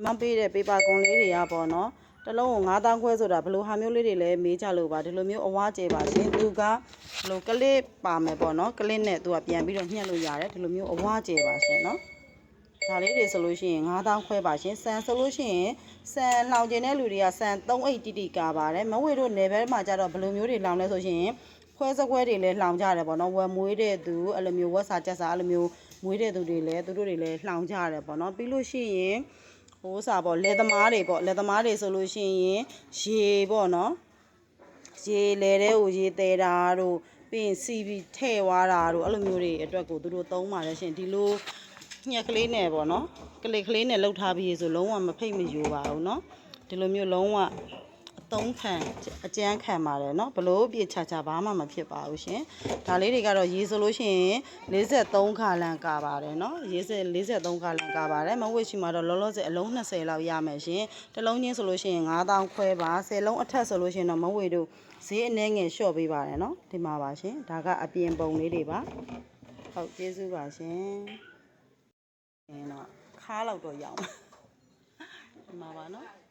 မပေးတဲ့ပေပါကွန်လေးတွေကပေါ့နော်တလုံးကို9000ခွဲဆိုတာဘယ်လိုဟာမျိုးလေးတွေလဲမေးကြလို့ပါဒီလိုမျိုးအဝကျဲပါရှင်သူကဘယ်လိုကလစ်ပါမယ်ပေါ့နော်ကလစ်နဲ့သူကပြန်ပြီးတော့ညှက်လို့ရတယ်ဒီလိုမျိုးအဝကျဲပါရှင်နော်ဒါလေးတွေဆိုလို့ရှိရင်9000ခွဲပါရှင်ဆန်ဆိုလို့ရှိရင်ဆန်လောင်ကျင်တဲ့လူတွေကဆန်3အိတ်တိတိကာပါတယ်မဝေတို့နယ်ဘက်မှာကျတော့ဘယ်လိုမျိုးတွေလောင်လဲဆိုရှင်ခွဲစခွဲတွေလည်းလောင်ကြတယ်ပေါ့နော်ဝယ်မွေးတဲ့သူအဲ့လိုမျိုးဝက်စာကြက်စာအဲ့လိုမျိုးမွေးတဲ့သူတွေလည်းသူတို့တွေလည်းလောင်ကြတယ်ပေါ့နော်ပြီးလို့ရှိရင်ဟိုစားပေါ့လက်သမားတွေပေါ့လက်သမားတွေဆိုလို့ရှိရင်ရေပေါ့နော်ရေလဲတဲ့ကိုရေတဲတာတို့ပြီးရင်စီပြီးထဲ့သွားတာတို့အဲ့လိုမျိုးတွေအတွက်ကိုသူတို့သုံးပါတယ်ရှင်ဒီလိုညက်ကလေးနဲ့ပေါ့နော်ကလေးနဲ့လှုပ်ထားပြီးဆိုလုံးဝမဖိတ်မယူပါဘူးเนาะဒီလိုမျိုးလုံးဝအသုံးခံအကျန်းခံပါတယ်เนาะဘလို့ပြချာဘာမှမဖြစ်ပါဘူးရှင်ဒါလေးတွေကတော့ရေဆိုလို့ရှိရင်43ခါလန်ကာပါတယ်เนาะရေ43ခါလန်ကာပါတယ်မဝစ်ရှိမှာတော့လောလောဆယ်အလုံး20လောက်ရမယ်ရှင်တစ်လုံးချင်းဆိုလို့ရှိရင်9000ခွဲပါ10လုံးအထက်ဆိုလို့ရှိရင်တော့မဝစ်တို့ဈေးအနည်းငယ်လျှော့ပေးပါတယ်เนาะဒီမှာပါရှင်ဒါကအပြင်ပုံလေးတွေပါဟုတ်ကျေးဇူးပါရှင်တော့ခါလောက်တော့ရအောင်ဒီမှာပါเนาะ